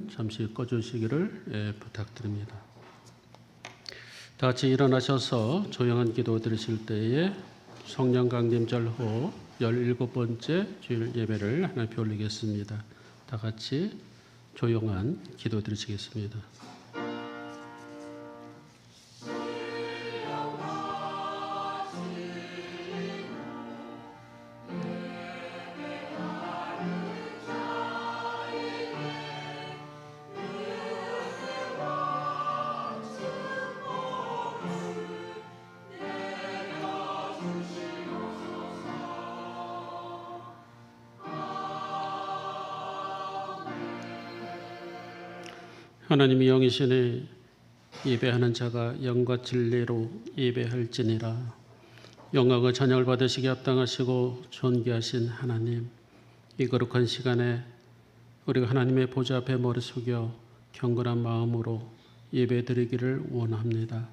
잠시 꺼주시기를 부탁드립니다. 다 같이 일어나셔서 조용한 기도 드리실 때에 성령 강림절 후 17번째 주일 예배를 하나님께 올리겠습니다. 다 같이 조용한 기도 드리시겠습니다. 하나님이 영이시니 예배하는 자가 영과 진리로 예배할지니라. 영광과 찬양을 받으시기 합당하시고 존귀하신 하나님, 이 거룩한 시간에 우리가 하나님의 보좌 앞에 머리 숙여 경건한 마음으로 예배드리기를 원합니다.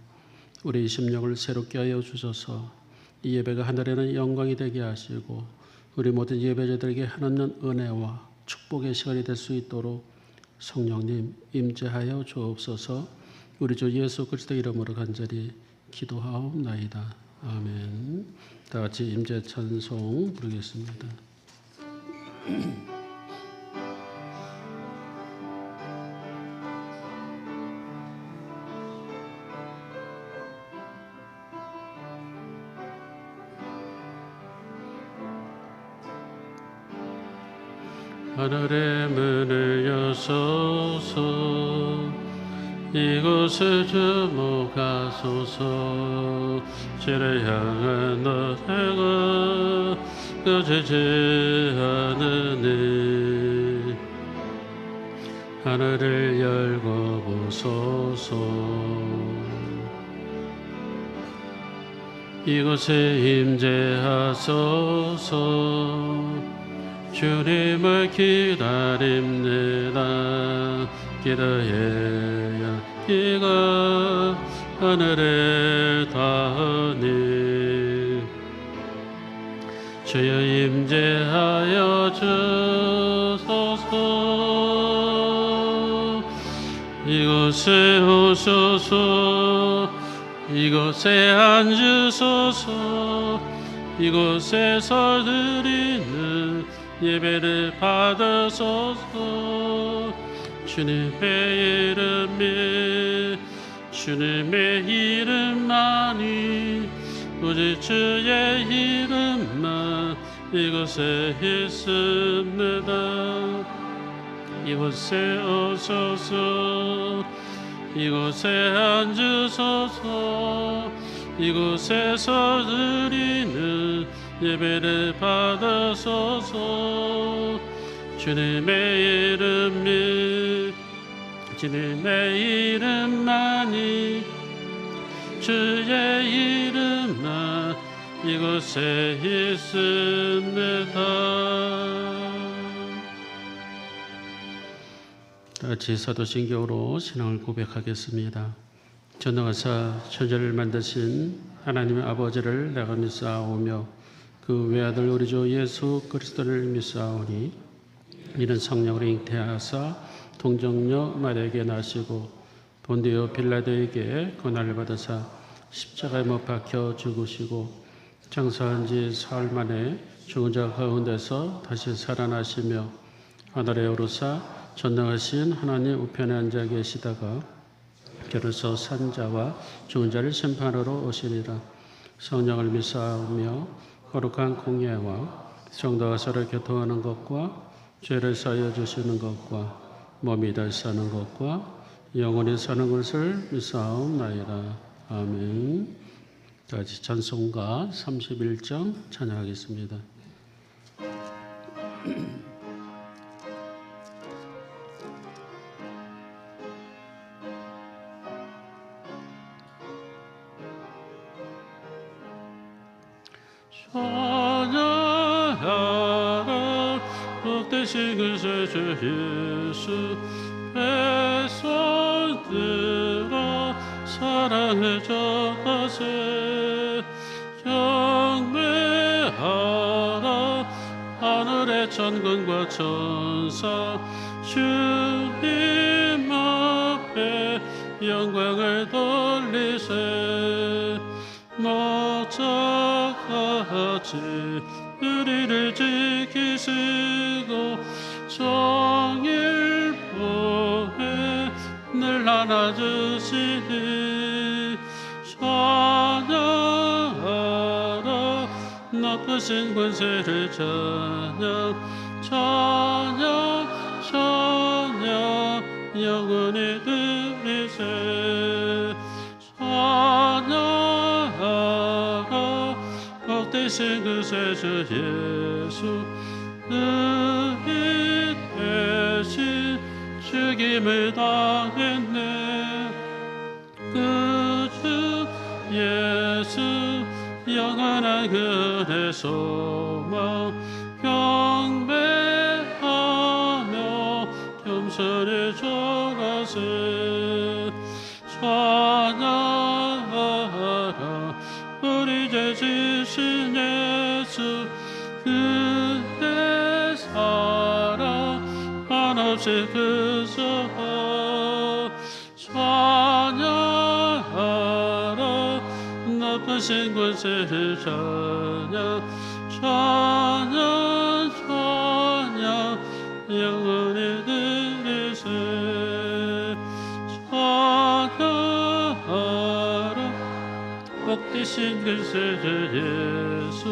우리의 심령을 새롭게 하여 주셔서 이 예배가 하늘에는 영광이 되게 하시고 우리 모든 예배자들에게 하나님 은혜와 축복의 시간이 될 수 있도록 성령님 임재하여 주옵소서. 우리 주 예수 그리스도 이름으로 간절히 기도하옵나이다. 아멘. 다 같이 임재 찬송 부르겠습니다. 하늘의 문을 여소서, 이곳을 주목하소서. 주를 향한 노래가 꺼지지 않으니 하늘을 열고 보소서. 이곳에 임재하소서. 주님을 기다립니다. 기도해야 비가 하늘에 닿으니 주여 임재하여 주소서. 이곳에 오소서. 이곳에 앉으소서. 이곳에서 드리는 예배를 받으소서. 주님의 이름만이 오직 주의 이름만 이곳에 있습니다. 이곳에 오소서. 이곳에 앉으소서. 이곳에서 드리는 예배를 받으소서. 주님의 이름만이 주의 이름만 이곳에 있습니다. 다같이 사도신경으로 신앙을 고백하겠습니다. 전능하사 천지를 만드신 하나님의 아버지를 내가 믿사오며 그 외아들 우리 주 예수 그리스도를 믿사오니 이는 성령으로 잉태하사 동정녀 마리아에게 나시고 본디오 빌라도에게 고난을 받으사 십자가에 못 박혀 죽으시고 장사한 지 사흘 만에 죽은 자 가운데서 다시 살아나시며 하늘에 오르사 전능하신 하나님 우편에 앉아 계시다가 비로소 산 자와 죽은 자를 심판하러 오시리라. 성령을 믿사오며 거룩한 공예와 성도가 서로 교통하는 것과 죄를 사하여 주시는 것과 몸이 다시 사는 것과 영원히 사는 것을 믿사옵나이다. 아멘. 다같이 찬송가 31장 찬양하겠습니다. 찬양하라 복되신 그 주 예수 백성들아 사랑을 전하세. 경배하라 하늘의 천군과 천사 주님 영광을 돌리세. 모처같이 우리를 지키시고 정일 보혜 늘 안아주시니 찬양하라 높으신 권세를 찬양 찬양 찬양 영원히 드리세. 찬양하라 복되신 그 세주 예수 의인 대신 죽임을 당했네. 그 주 예수 영원한 그의 소망 경배하며 겸손히 절하세. 찬양하라 우리 죄 지신 예수 그의 사랑 한없이 그 사랑. 찬양하라 높으신 권세를 찬양 찬양 찬양 영원히 드리세. 찬양하라 복되신 그 세주 예수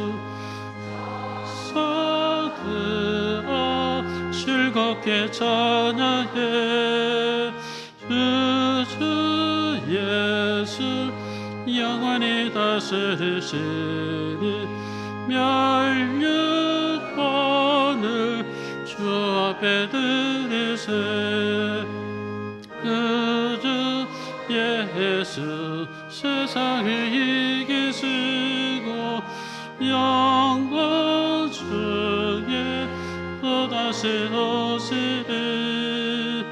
서들아 즐겁게 찬양해. 주 예수 영원히 다스리시니 멸류관을 주 앞에 드리세. 그 주 예수 세상을 이기시고 영광 중에 또다시 오시리.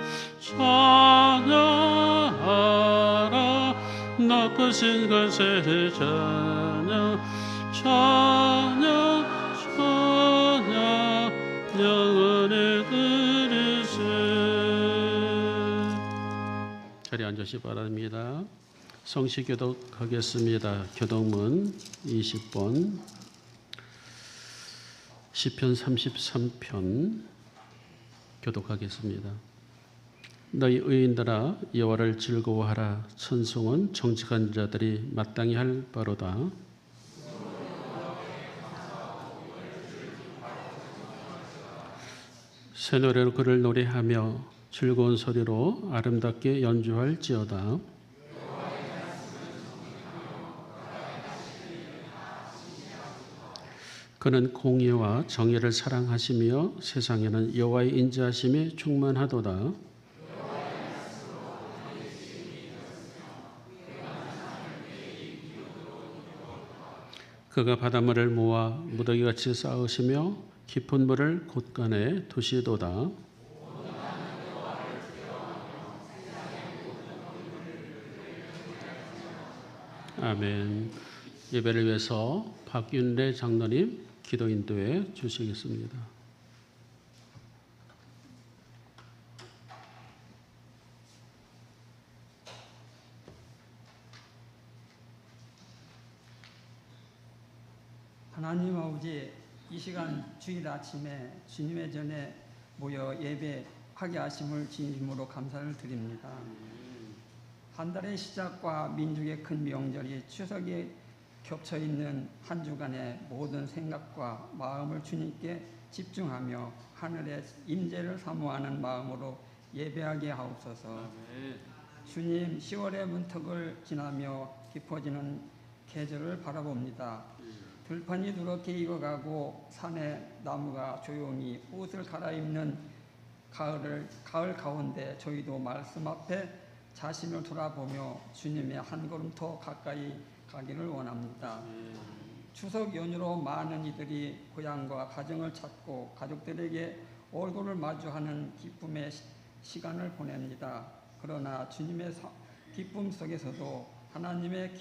찬양하라 높으신 권세를 찬양 찬양 찬양 영원히 드리세. 자리에 앉으시 바랍니다. 성시 교독하겠습니다. 교독문 20번 시편 33편 교독하겠습니다. 너희 의인들아 여호와를 즐거워하라. 천송은 정직한 자들이 마땅히 할 바로다. 새 노래로 그를 노래하며 즐거운 소리로 아름답게 연주할지어다. 그는 공의와 정의를 사랑하시며 세상에는 여호와의 인자하심이 충만하도다. 그가 바닷물을 모아 무더기같이 쌓으시며 깊은 물을 곳간에 두시도다. 아멘. 예배를 위해서 박윤래 장로님 기도 인도해 주시겠습니다. 하나님 아버지, 이 시간 주일 아침에 주님의 전에 모여 예배하게 하심을 진심으로 감사를 드립니다. 한 달의 시작과 민족의 큰 명절이 추석에 겹쳐 있는 한 주간의 모든 생각과 마음을 주님께 집중하며 하늘의 임재를 사모하는 마음으로 예배하게 하옵소서. 주님, 10월의 문턱을 지나며 깊어지는 계절을 바라봅니다. 들판이 누렇게 익어가고 산의 나무가 조용히 옷을 갈아입는 가을 가운데 저희도 말씀 앞에 자신을 돌아보며 주님의 한 걸음 더 가까이 가기를 원합니다. 추석 연휴로 많은 이들이 고향과 가정을 찾고 가족들에게 얼굴을 마주하는 기쁨의 시간을 보냅니다. 그러나 주님의 기쁨 속에서도 하나님의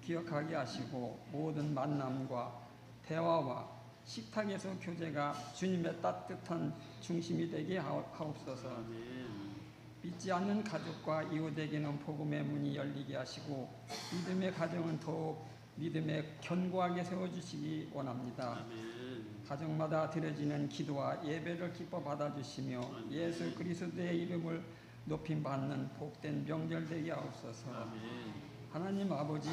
기억하게 하시고 모든 만남과 대화와 식탁에서 교제가 주님의 따뜻한 중심이 되게 하옵소서. 믿지 않는 가족과 이웃에게는 복음의 문이 열리게 하시고 믿음의 가정은 더욱 믿음에 견고하게 세워주시기 원합니다. 가정마다 드려지는 기도와 예배를 기뻐 받아주시며 예수 그리스도의 이름을 높임 받는 복된 명절 되게 하옵소서. 하나님 아버지,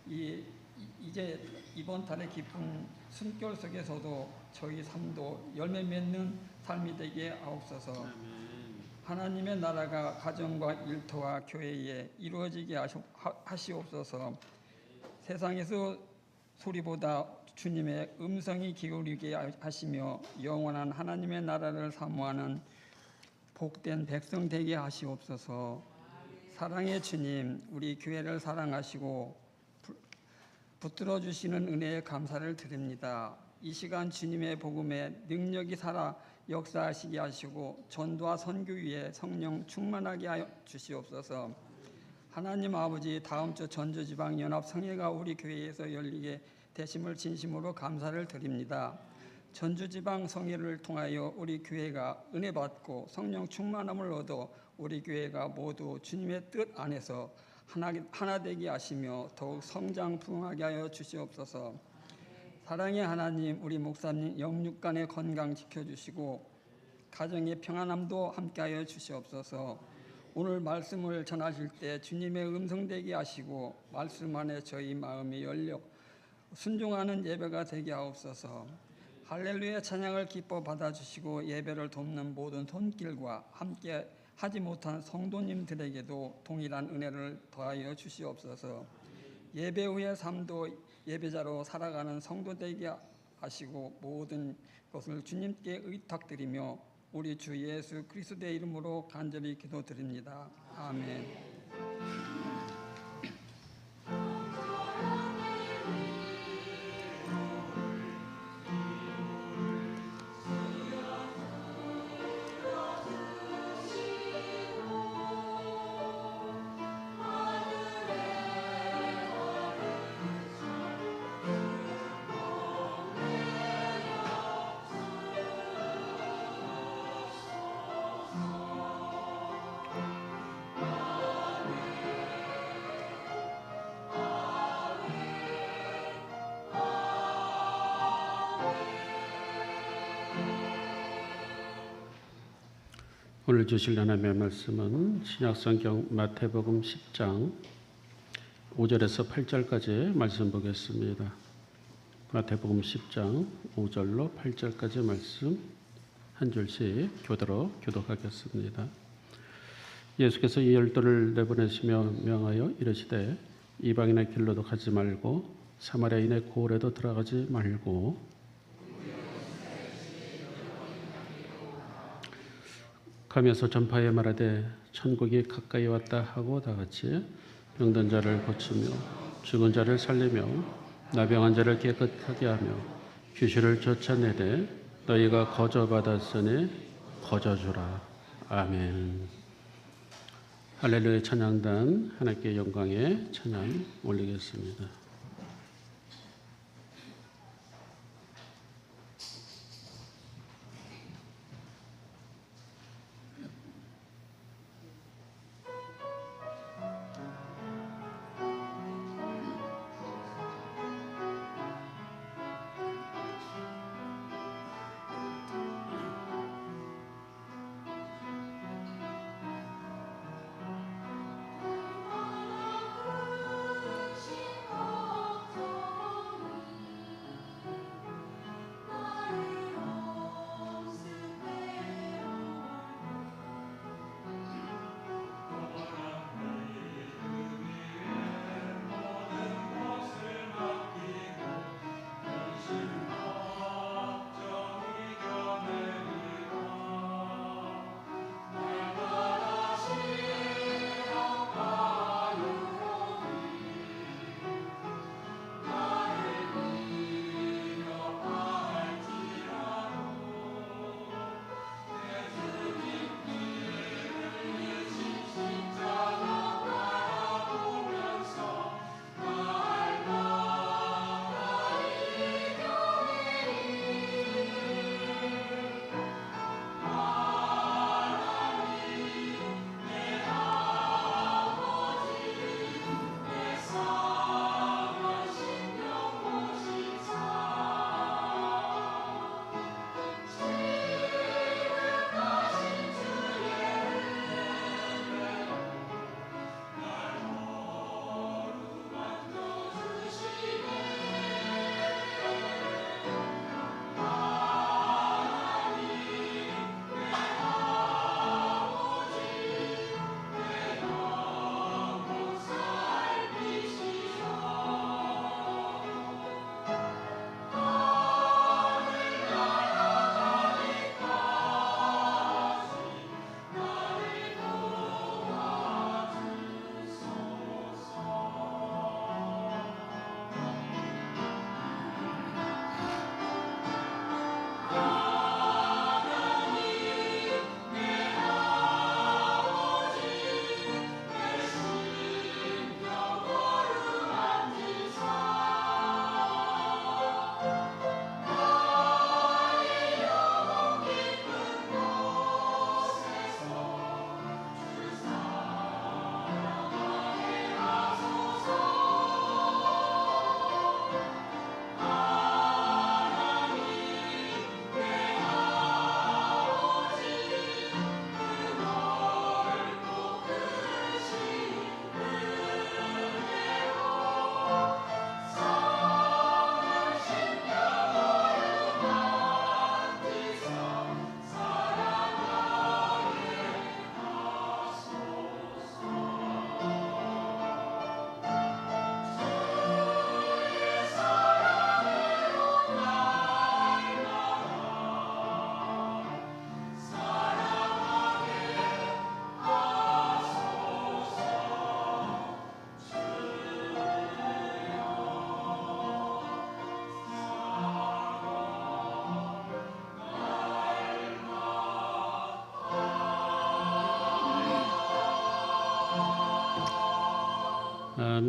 이제 이번 달의 기쁜 숨결 속에서도 저희 삶도 열매 맺는 삶이 되게 하옵소서. 하나님의 나라가 가정과 일터와 교회에 이루어지게 하시옵소서. 세상에서 소리보다 주님의 음성이 기울이게 하시며 영원한 하나님의 나라를 사모하는 복된 백성 되게 하시옵소서. 사랑의 주님, 우리 교회를 사랑하시고 붙들어 주시는 은혜에 감사를 드립니다. 이 시간 주님의 복음에 능력이 살아 역사하시게 하시고 전도와 선교 위에 성령 충만하게 하여 주시옵소서. 하나님 아버지, 다음 주 전주지방연합 성회가 우리 교회에서 열리게 되심을 진심으로 감사를 드립니다. 전주지방 성회를 통하여 우리 교회가 은혜 받고 성령 충만함을 얻어 우리 교회가 모두 주님의 뜻 안에서 하나 되게 하시며 더욱 성장 부흥하게 하여 주시옵소서. 사랑의 하나님, 우리 목사님 영육간의 건강 지켜주시고 가정의 평안함도 함께하여 주시옵소서. 오늘 말씀을 전하실 때 주님의 음성 되게 하시고 말씀 안에 저희 마음이 열려 순종하는 예배가 되게 하옵소서. 할렐루야 찬양을 기뻐 받아주시고 예배를 돕는 모든 손길과 함께 하지 못한 성도님들에게도 동일한 은혜를 더하여 주시옵소서. 예배 후의 삶도 예배자로 살아가는 성도 되게 하시고 모든 것을 주님께 의탁드리며 우리 주 예수 그리스도의 이름으로 간절히 기도드립니다. 아멘. 오늘 주실 하나님의 말씀은 신약성경 마태복음 10장 5절에서 8절까지 말씀 보겠습니다. 마태복음 10장 5절로 8절까지 말씀 한 줄씩 교독하겠습니다. 예수께서 이 12를 내보내시며 명하여 이르시되 이방인의 길로도 가지 말고 사마리아인의 고을에도 들어가지 말고 가면서 전파에 말하되 천국이 가까이 왔다 하고 다같이 병든 자를 고치며 죽은 자를 살리며 나병한 자를 깨끗하게 하며 귀신을 쫓아내되 너희가 거저 받았으니 거저 주라. 아멘. 할렐루야 찬양단 하나님께 영광의 찬양 올리겠습니다.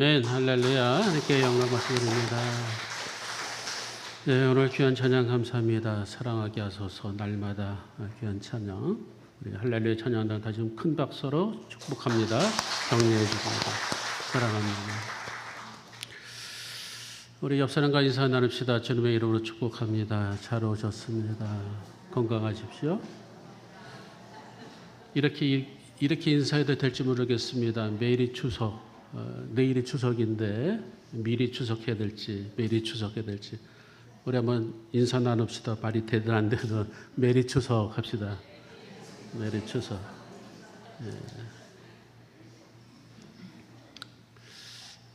아멘. 할렐루야. 하나님께 영광 받습니다. 네, 오늘 귀한 찬양 감사합니다. 사랑하게 하소서. 날마다 귀한 찬양. 우리 할렐루야 찬양단 다시 좀 큰 박수로 축복합니다. 격려해 주십니다. 사랑합니다. 우리 옆 사람과 인사 나눕시다. 주님의 이름으로 축복합니다. 잘 오셨습니다. 건강하십시오. 이렇게 인사해도 될지 모르겠습니다. 매일이 추석, 내일이 추석인데 미리 추석해야 될지 매일이 추석해야 될지 우리 한번 인사 나눕시다. 말이 되든 안 되든 메리 추석 합시다. 메리 추석. 예.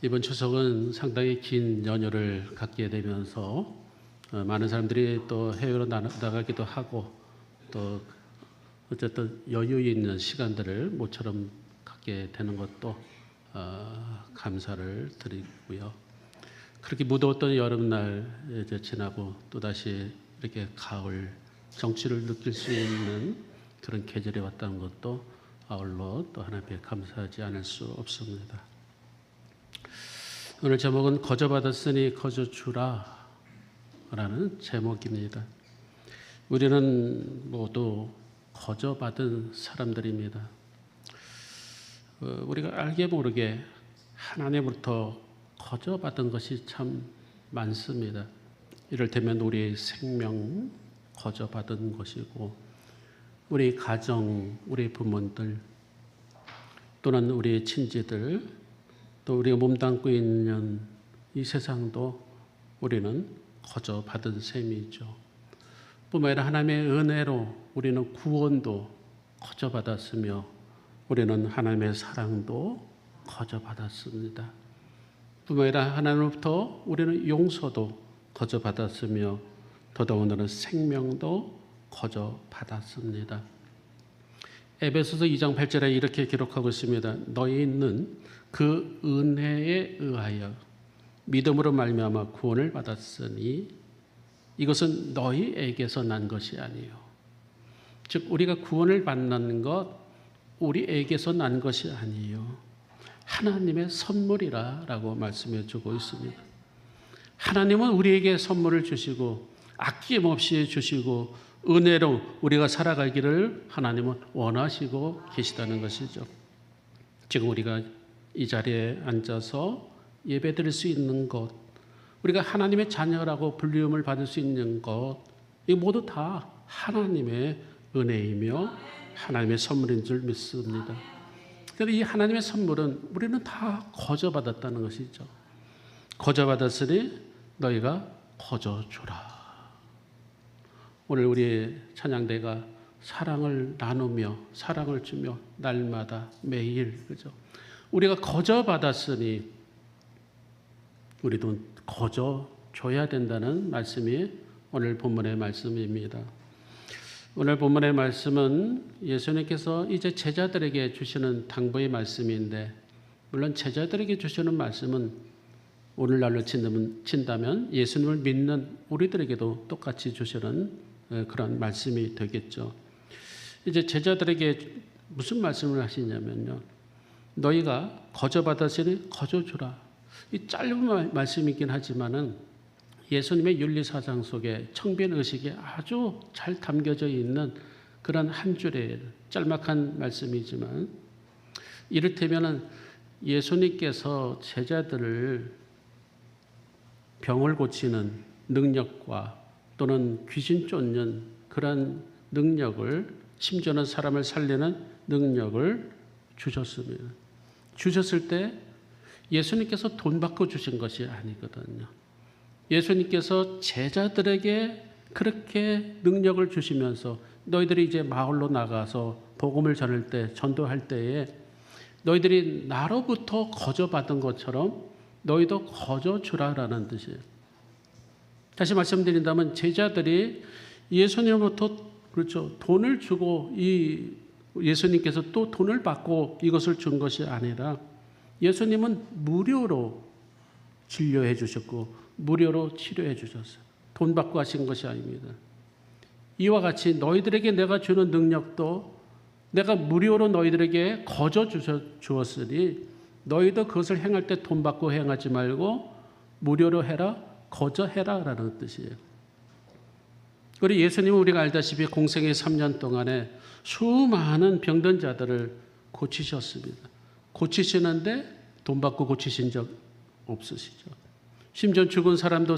이번 추석은 상당히 긴 연휴를 갖게 되면서 많은 사람들이 또 해외로 나가기도 하고 또 어쨌든 여유 있는 시간들을 모처럼 갖게 되는 것도 감사를 드리고요. 그렇게 무더웠던 여름날 이제 지나고 또다시 이렇게 가을 정취를 느낄 수 있는 그런 계절이 왔다는 것도 아울러 또 하나님께 감사하지 않을 수 없습니다. 오늘 제목은 거저받았으니 거저주라 라는 제목입니다. 우리는 모두 거저받은 사람들입니다. 우리가 알게 모르게 하나님으로부터 거저받은 것이 참 많습니다. 이를테면 우리의 생명 거저받은 것이고 우리 가정, 우리 부모들 또는 우리 친지들 또 우리가 몸담고 있는 이 세상도 우리는 거저받은 셈이죠. 뿐만 아니라 하나님의 은혜로 우리는 구원도 거저받았으며 우리는 하나님의 사랑도 거저받았습니다. 뿐만 아니라 하나님으로부터 우리는 용서도 거저받았으며 더더군다나 생명도 거저받았습니다. 에베소서 2장 8절에 이렇게 기록하고 있습니다. 너희는 그 은혜에 의하여 믿음으로 말미암아 구원을 받았으니 이것은 너희에게서 난 것이 아니요. 즉 우리가 구원을 받는 것 우리에게서 난 것이 아니요. 하나님의 선물이라고 말씀해 주고 있습니다. 하나님은 우리에게 선물을 주시고 아낌없이 주시고 은혜로 우리가 살아가기를 하나님은 원하시고 계시다는 것이죠. 지금 우리가 이 자리에 앉아서 예배드릴 수 있는 것, 우리가 하나님의 자녀라고 불리움을 받을 수 있는 것, 이 모두 다 하나님의 은혜이며 하나님의 선물인 줄 믿습니다. 그런데 이 하나님의 선물은 우리는 다 거저받았다는 것이죠. 거저받았으니 너희가 거저주라. 오늘 우리 찬양대가 사랑을 나누며 사랑을 주며 날마다 매일 그죠? 우리가 거저받았으니 우리도 거저줘야 된다는 말씀이 오늘 본문의 말씀입니다. 오늘 본문의 말씀은 예수님께서 이제 제자들에게 주시는 당부의 말씀인데 물론 제자들에게 주시는 말씀은 오늘날로 친다면 예수님을 믿는 우리들에게도 똑같이 주시는 그런 말씀이 되겠죠. 이제 제자들에게 무슨 말씀을 하시냐면요. 너희가 거저받았으니 거저주라. 이 짧은 말씀이긴 하지만은 예수님의 윤리사상 속에 청변의식이 아주 잘 담겨져 있는 그런 한 줄의 짤막한 말씀이지만 이를테면 예수님께서 제자들을 병을 고치는 능력과 또는 귀신 쫓는 그런 능력을 심지어는 사람을 살리는 능력을 주셨습니다. 주셨을 때 예수님께서 돈 받고 주신 것이 아니거든요. 예수님께서 제자들에게 그렇게 능력을 주시면서 너희들이 이제 마을로 나가서 복음을 전할 때, 전도할 때에 너희들이 나로부터 거저받은 것처럼 너희도 거저주라라는 뜻이에요. 다시 말씀드린다면 제자들이 예수님으로부터 그렇죠. 돈을 주고 이 예수님께서 또 돈을 받고 이것을 준 것이 아니라 예수님은 무료로 진료해 주셨고 무료로 치료해 주셨어요. 돈 받고 하신 것이 아닙니다. 이와 같이 너희들에게 내가 주는 능력도 내가 무료로 너희들에게 거저 주었으니 너희도 그것을 행할 때 돈 받고 행하지 말고 무료로 해라, 거저 해라라는 뜻이에요. 우리 예수님은 우리가 알다시피 공생의 3년 동안에 수많은 병든 자들을 고치셨습니다. 고치시는데 돈 받고 고치신 적 없으시죠. 심지어 죽은 사람도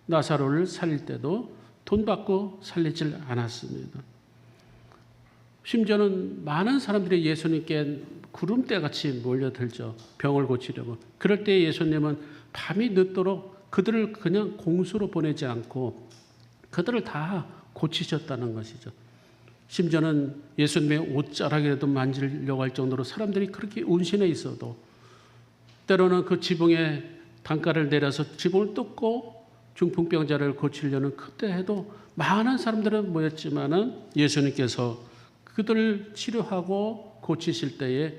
나사로를 살릴 때도 돈 받고 살리질 않았습니다. 심지어는 많은 사람들이 예수님께 구름대같이 몰려들죠. 병을 고치려고. 그럴 때 예수님은 밤이 늦도록 그들을 그냥 공수로 보내지 않고 그들을 다 고치셨다는 것이죠. 심지어는 예수님의 옷자락이라도 만지려고 할 정도로 사람들이 그렇게 운신해 있어도 때로는 그 지붕에 단가를 내려서 지붕을 뚫고 중풍병자를 고치려는 그때 해도 많은 사람들은 모였지만은 예수님께서 그들을 치료하고 고치실 때에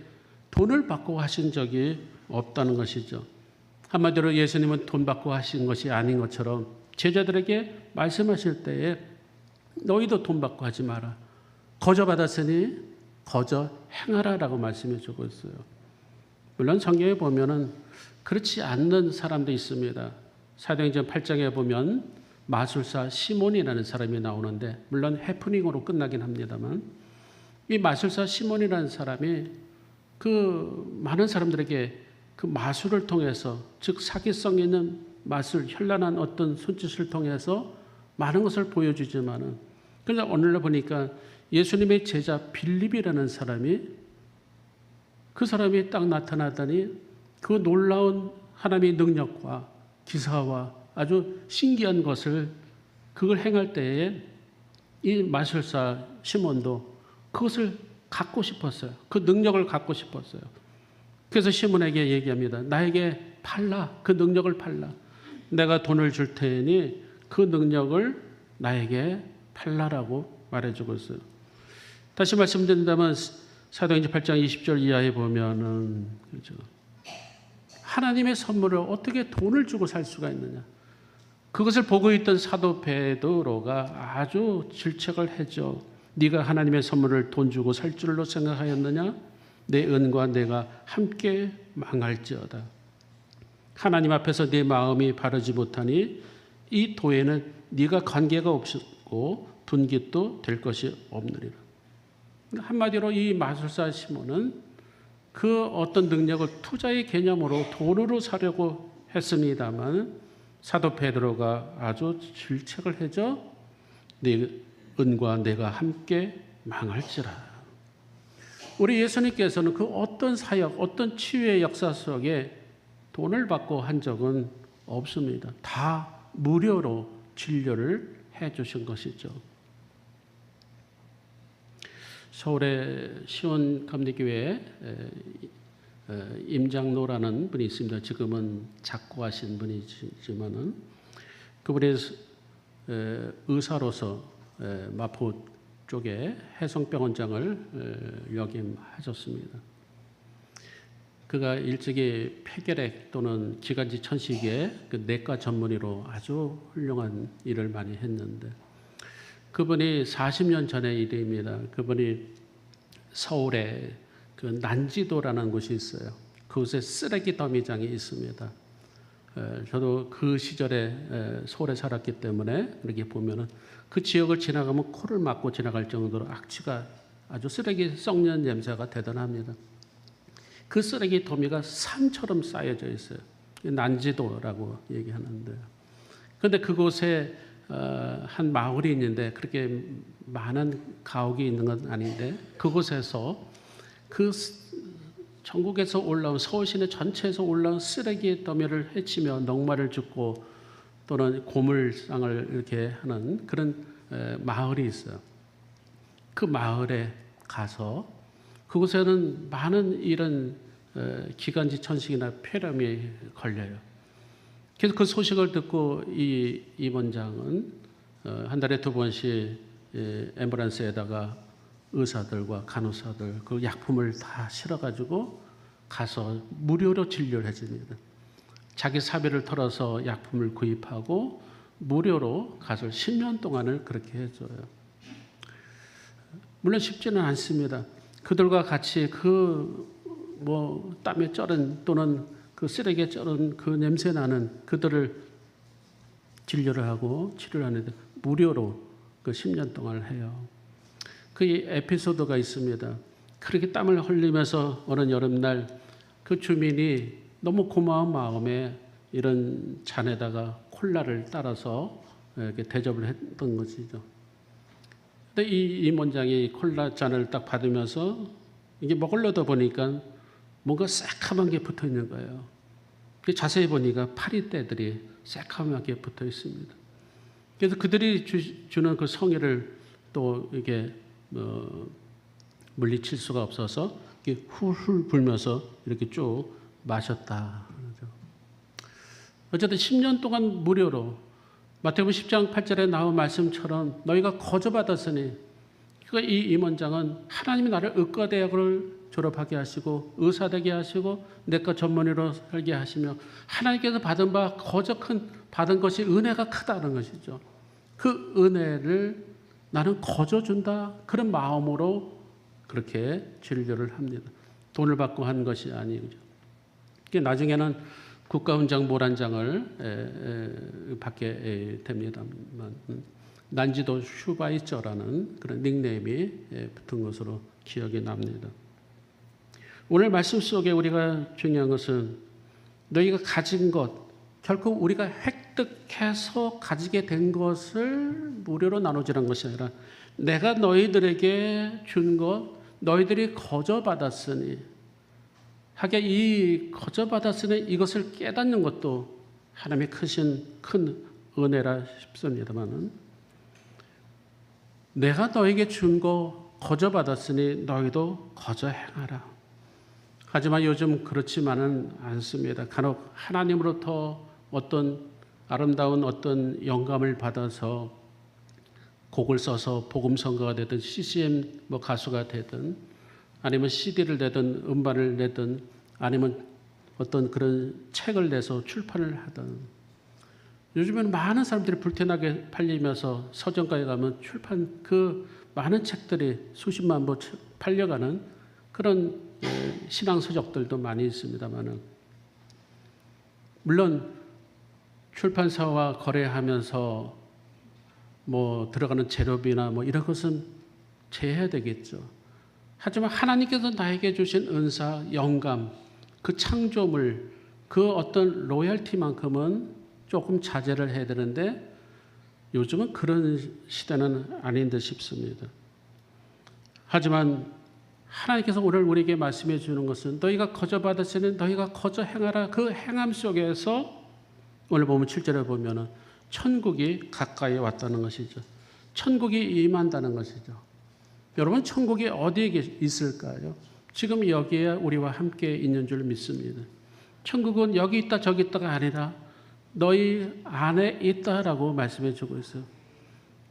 돈을 받고 하신 적이 없다는 것이죠. 한마디로 예수님은 돈 받고 하신 것이 아닌 것처럼 제자들에게 말씀하실 때에 너희도 돈 받고 하지 마라. 거저 받았으니 거저 행하라라고 말씀해 주고 있어요. 물론 성경에 보면은 그렇지 않는 사람도 있습니다. 사도행전 8장에 보면 마술사 시몬이라는 사람이 나오는데 물론 해프닝으로 끝나긴 합니다만 이 마술사 시몬이라는 사람이 그 많은 사람들에게 그 마술을 통해서 즉 사기성 있는 마술, 현란한 어떤 손짓을 통해서 많은 것을 보여주지만은 그런데 오늘날 보니까 예수님의 제자 빌립이라는 사람이 그 사람이 딱 나타나더니 그 놀라운 하나님의 능력과 기사와 아주 신기한 것을 그걸 행할 때에 이 마술사 시몬도 그것을 갖고 싶었어요. 그 능력을 갖고 싶었어요. 그래서 시몬에게 얘기합니다. 나에게 팔라. 그 능력을 팔라. 내가 돈을 줄 테니 그 능력을 나에게 팔라라고 말해주고 있어요. 다시 말씀드린다면 사도행전 8장 20절 이하에 보면은 그렇죠. 하나님의 선물을 어떻게 돈을 주고 살 수가 있느냐. 그것을 보고 있던 사도 베드로가 아주 질책을 했죠. 네가 하나님의 선물을 돈 주고 살 줄로 생각하였느냐? 내 은과 내가 함께 망할지어다. 하나님 앞에서 네 마음이 바르지 못하니 이 도에는 네가 관계가 없고 분깃도 될 것이 없느니라. 한마디로 이 마술사 시몬은 그 어떤 능력을 투자의 개념으로 돈으로 사려고 했습니다만 사도 베드로가 아주 질책을 해줘 네 은과 내가 함께 망할지라. 우리 예수님께서는 그 어떤 사역, 어떤 치유의 역사 속에 돈을 받고 한 적은 없습니다. 다 무료로 진료를 해 주신 것이죠. 서울의 시온감리교회에 임장로라는 분이 있습니다. 지금은 작고하신 분이지만은 그분이 의사로서 마포 쪽에 해성병원장을 역임하셨습니다. 그가 일찍이 폐결핵 또는 기관지 천식의 그 내과 전문의로 아주 훌륭한 일을 많이 했는데 그분이 40년 전의 일입니다. 그분이 서울에 그 난지도라는 곳이 있어요. 그곳에 쓰레기 더미장이 있습니다. 저도 그 시절에 서울에 살았기 때문에 이렇게 보면은 그 지역을 지나가면 코를 막고 지나갈 정도로 악취가 아주 쓰레기 썩는 냄새가 대단합니다. 그 쓰레기 더미가 산처럼 쌓여져 있어요. 난지도라고 얘기하는데. 그런데 그곳에 한 마을이 있는데 그렇게 많은 가옥이 있는 건 아닌데 그곳에서 그 전국에서 올라온 서울 시내 전체에서 올라온 쓰레기 더미를 헤치며 넉마를 줍고 또는 고물상을 이렇게 하는 그런 마을이 있어요. 그 마을에 가서 그곳에는 많은 이런 기관지 천식이나 폐렴이 걸려요. 그래서 그 소식을 듣고 이 임원장은 한 달에 2번씩 앰뷸런스에다가 의사들과 간호사들 그 약품을 다 실어가지고 가서 무료로 진료를 해줍니다. 자기 사비를 털어서 약품을 구입하고 무료로 가서 10년 동안을 그렇게 해줘요. 물론 쉽지는 않습니다. 그들과 같이 그 뭐 땀에 쩔은 또는 그 쓰레기에 쩔은 그 냄새 나는 그들을 진료를 하고 치료를 하는데 무료로 그 10년 동안 해요. 그 에피소드가 있습니다. 그렇게 땀을 흘리면서 어느 여름날 그 주민이 너무 고마운 마음에 이런 잔에다가 콜라를 따라서 이렇게 대접을 했던 것이죠. 근데 이 임원장이 콜라 잔을 딱 받으면서 이게 먹으려다 보니까 뭔가 새카만 게 붙어 있는 거예요. 자세히 보니까 파리떼들이 새카맣게 붙어 있습니다. 그래서 그들이 주는 그 성의를 또 이게 물리칠 수가 없어서 이렇게 훌훌 불면서 이렇게 쭉 마셨다. 어쨌든 10년 동안 무료로 마태복음 10장 8절에 나온 말씀처럼 너희가 거저받았으니 그러니까 이 임원장은 하나님이 나를 의과대학을 졸업하게 하시고 의사되게 하시고 내과 전문의로 살게 하시며 하나님께서 받은 바 거저 받은 것이 은혜가 크다는 것이죠. 그 은혜를 나는 거저 준다 그런 마음으로 그렇게 진료를 합니다. 돈을 받고 한 것이 아니죠. 나중에는 국가훈장 모란장을 받게 됩니다만 난지도 슈바이처라는 그런 닉네임이 붙은 것으로 기억이 납니다. 오늘 말씀 속에 우리가 중요한 것은 너희가 가진 것 결코 우리가 획득해서 가지게 된 것을 무료로 나누지는 것이 아니라 내가 너희들에게 준 것 너희들이 거저 받았으니 하게 이 거저 받았으니 이것을 깨닫는 것도 하나님의 큰 은혜라 싶습니다만은 내가 너에게 준 거 거저 받았으니 너희도 거저 행하라. 하지만 요즘 그렇지만은 않습니다. 간혹 하나님으로부터 어떤 아름다운 어떤 영감을 받아서 곡을 써서 복음 선가가 되든 CCM 뭐 가수가 되든 아니면 CD를 내든 음반을 내든 아니면 어떤 그런 책을 내서 출판을 하든 요즘에는 많은 사람들이 불태나게 팔리면서 서점가에 가면 출판 그 많은 책들이 수십만 부 팔려가는 그런 신앙 서적들도 많이 있습니다만은 물론 출판사와 거래하면서 뭐 들어가는 재료비나 뭐 이런 것은 제해야 되겠죠. 하지만 하나님께서 나에게 주신 은사, 영감, 그 창조물, 그 어떤 로열티만큼은 조금 자제를 해야 되는데 요즘은 그런 시대는 아닌 듯 싶습니다. 하지만 하나님께서 오늘 우리에게 말씀해 주는 것은 너희가 거저 받았으니 너희가 거저 행하라. 그 행함 속에서 오늘 보면 7절에 보면은 천국이 가까이 왔다는 것이죠. 천국이 임한다는 것이죠. 여러분 천국이 어디에 있을까요? 지금 여기에 우리와 함께 있는 줄 믿습니다. 천국은 여기 있다 저기 있다가 아니라 너희 안에 있다라고 말씀해 주고 있어요.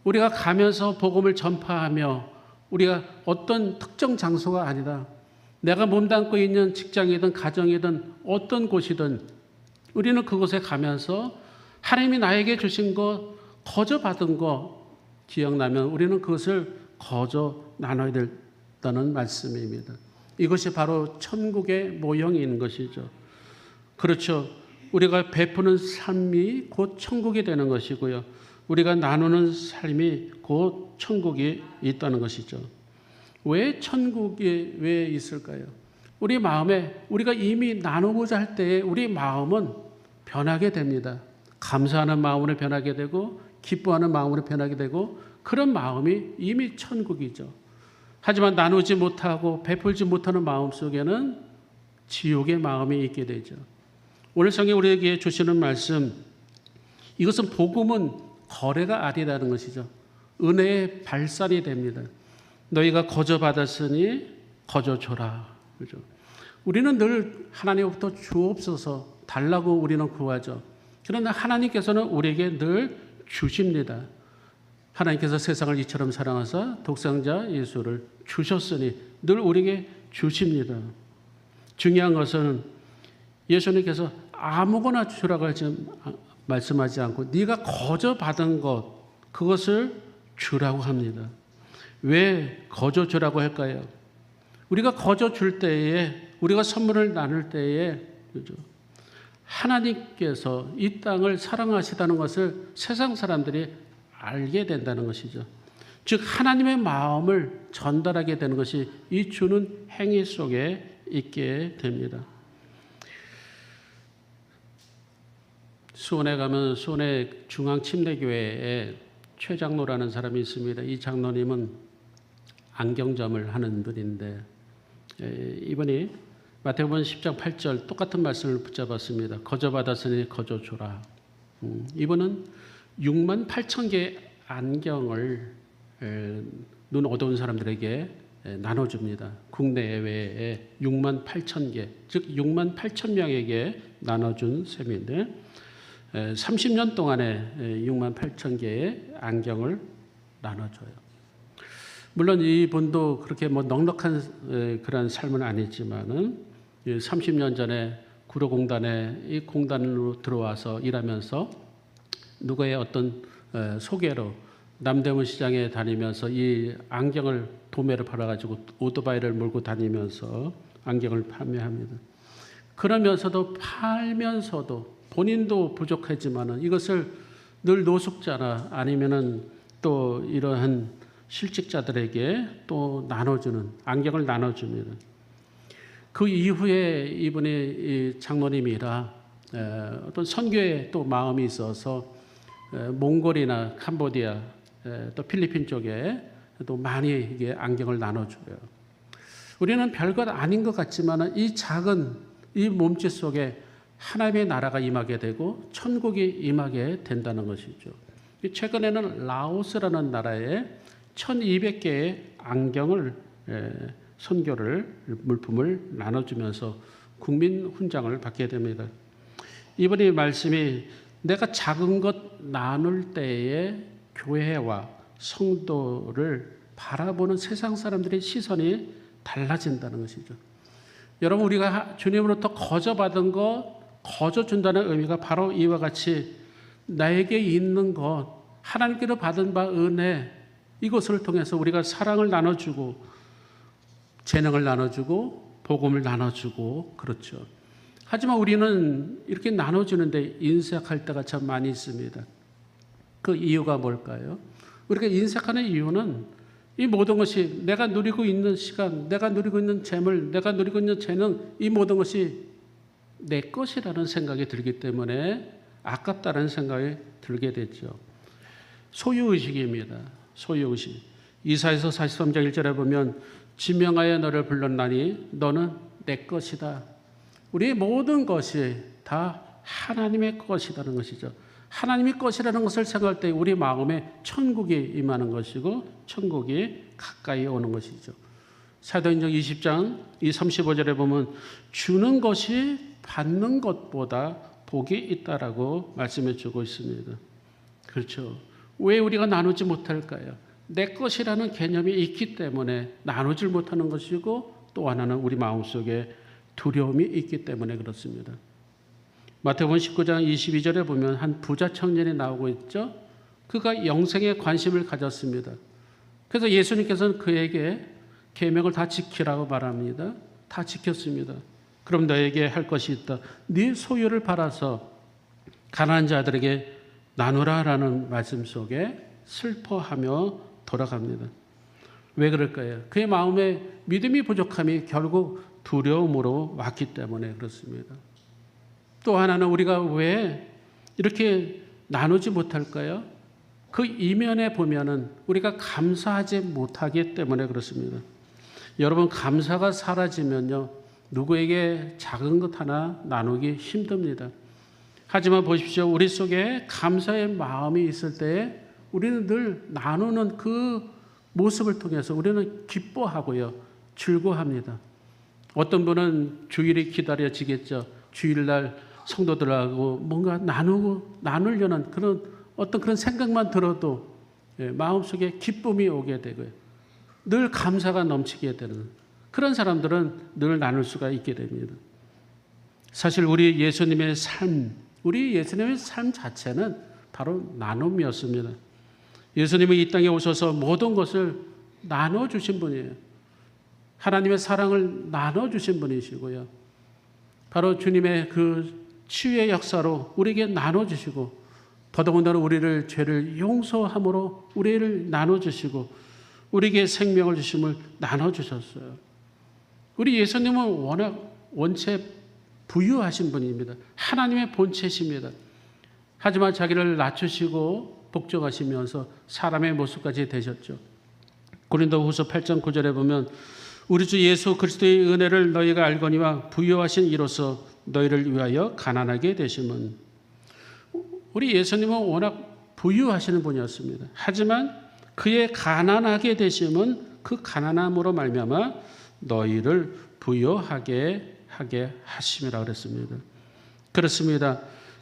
우리가 가면서 복음을 전파하며 우리가 어떤 특정 장소가 아니라 내가 몸담고 있는 직장이든 가정이든 어떤 곳이든 우리는 그곳에 가면서 하나님이 나에게 주신 것, 거저 받은 것 기억나면 우리는 그것을 거저 나눠야 된다는 말씀입니다. 이것이 바로 천국의 모형인 것이죠. 그렇죠. 우리가 베푸는 삶이 곧 천국이 되는 것이고요. 우리가 나누는 삶이 곧 천국이 있다는 것이죠. 왜 천국이 왜 있을까요? 우리 마음에 우리가 이미 나누고자 할 때에 우리 마음은 변하게 됩니다. 감사하는 마음으로 변하게 되고 기뻐하는 마음으로 변하게 되고 그런 마음이 이미 천국이죠. 하지만 나누지 못하고 베풀지 못하는 마음 속에는 지옥의 마음이 있게 되죠. 오늘 성경 우리에게 주시는 말씀 이것은 복음은 거래가 아니라는 것이죠. 은혜의 발산이 됩니다. 너희가 거저 받았으니 거저 줘라. 그렇죠? 우리는 늘 하나님으로부터 주옵소서 달라고 우리는 구하죠. 그러나 하나님께서는 우리에게 늘 주십니다. 하나님께서 세상을 이처럼 사랑하사 독생자 예수를 주셨으니 늘 우리에게 주십니다. 중요한 것은 예수님께서 아무거나 주라고 말씀하지 않고 네가 거저 받은 것 그것을 주라고 합니다. 왜 거저 주라고 할까요? 우리가 거저 줄 때에 우리가 선물을 나눌 때에 그죠? 하나님께서 이 땅을 사랑하시다는 것을 세상 사람들이 알게 된다는 것이죠. 즉 하나님의 마음을 전달하게 되는 것이 이 주는 행위 속에 있게 됩니다. 수원에 가면 수원의 중앙침례교회에 최 장로라는 사람이 있습니다. 이 장로님은 안경점을 하는 분인데 이분이 마태복음 10장 8절 똑같은 말씀을 붙잡았습니다. 거저 받았으니 거저 주라. 이분은 6만 8천 개의 안경을 눈 어두운 사람들에게 나눠줍니다. 국내외에 6만 8천 개, 즉 6만 8천 명에게 나눠준 셈인데 30년 동안에 6만 8천 개의 안경을 나눠줘요. 물론 이분도 그렇게 뭐 넉넉한 그런 삶은 아니지만은 30년 전에 구로공단에 이 공단으로 들어와서 일하면서 누구의 어떤 소개로 남대문 시장에 다니면서 이 안경을 도매를 팔아가지고 오토바이를 몰고 다니면서 안경을 판매합니다. 그러면서도 팔면서도 본인도 부족하지만은 이것을 늘 노숙자나 아니면은 또 이러한 실직자들에게 또 나눠주는 안경을 나눠줍니다. 그 이후에 이분이 장로님이라 어떤 선교에 또 마음이 있어서 몽골이나 캄보디아 또 필리핀 쪽에 또 많이 이게 안경을 나눠줘요. 우리는 별것 아닌 것 같지만 이 작은 이 몸짓 속에 하나님의 나라가 임하게 되고 천국이 임하게 된다는 것이죠. 최근에는 라오스라는 나라에 1200개의 안경을 선교를 물품을 나눠주면서 국민 훈장을 받게 됩니다. 이번에 말씀이 내가 작은 것 나눌 때에 교회와 성도를 바라보는 세상 사람들의 시선이 달라진다는 것이죠. 여러분 우리가 주님으로부터 거저 받은 것 거저 준다는 의미가 바로 이와 같이 나에게 있는 것 하나님께로 받은 바 은혜 이것을 통해서 우리가 사랑을 나눠주고 재능을 나눠주고 복음을 나눠주고 그렇죠. 하지만 우리는 이렇게 나눠주는데 인색할 때가 참 많이 있습니다. 그 이유가 뭘까요? 우리가 인색하는 이유는 이 모든 것이 내가 누리고 있는 시간, 내가 누리고 있는 재물, 내가 누리고 있는 재능 이 모든 것이 내 것이라는 생각이 들기 때문에 아깝다는 생각이 들게 됐죠. 소유의식입니다. 소유의식. 이사야서 43장 1절에 보면 지명하여 너를 불렀나니 너는 내 것이다. 우리의 모든 것이 다 하나님의 것이라는 것이죠. 하나님의 것이라는 것을 생각할 때 우리 마음에 천국이 임하는 것이고 천국이 가까이 오는 것이죠. 사도행전 20장 35절에 보면 주는 것이 받는 것보다 복이 있다라고 말씀해 주고 있습니다. 그렇죠. 왜 우리가 나누지 못할까요? 내 것이라는 개념이 있기 때문에 나누질 못하는 것이고 또 하나는 우리 마음속에 두려움이 있기 때문에 그렇습니다. 마태복음 19장 22절에 보면 한 부자 청년이 나오고 있죠. 그가 영생에 관심을 가졌습니다. 그래서 예수님께서는 그에게 계명을 다 지키라고 말합니다. 다 지켰습니다. 그럼 너에게 할 것이 있다. 네 소유를 팔아서 가난한 자들에게 나누라라는 말씀 속에 슬퍼하며 돌아갑니다. 왜 그럴까요? 그의 마음에 믿음이 부족함이 결국 두려움으로 왔기 때문에 그렇습니다. 또 하나는 우리가 왜 이렇게 나누지 못할까요? 그 이면에 보면은 우리가 감사하지 못하기 때문에 그렇습니다. 여러분 감사가 사라지면요 누구에게 작은 것 하나 나누기 힘듭니다. 하지만 보십시오. 우리 속에 감사의 마음이 있을 때 우리는 늘 나누는 그 모습을 통해서 우리는 기뻐하고요. 즐거워합니다. 어떤 분은 주일이 기다려지겠죠. 주일날 성도들하고 뭔가 나누려는 그런 생각만 들어도 마음속에 기쁨이 오게 되고요. 늘 감사가 넘치게 되는 그런 사람들은 늘 나눌 수가 있게 됩니다. 사실 우리 예수님의 삶 자체는 바로 나눔이었습니다. 예수님은 이 땅에 오셔서 모든 것을 나눠주신 분이에요. 하나님의 사랑을 나눠주신 분이시고요. 바로 주님의 그 치유의 역사로 우리에게 나눠주시고 더더군다나 우리를 죄를 용서함으로 우리를 나눠주시고 우리에게 생명을 주심을 나눠주셨어요. 우리 예수님은 워낙 원체 부유하신 분입니다. 하나님의 본체십니다. 하지만 자기를 낮추시고 복종하시면서 사람의 모습까지 되셨죠. 고린도후서 8장 9절에 보면 우리 주 예수 그리스도의 은혜를 너희가 알거니와 부유하신 이로써 너희를 위하여 가난하게 되심은. 우리 예수님은 워낙 부유하시는 분이었습니다. 하지만 그의 가난하게 되심은 그 가난함으로 말미암아 너희를 부유하게 하게 하심이라 그랬습니다. 그렇습니다.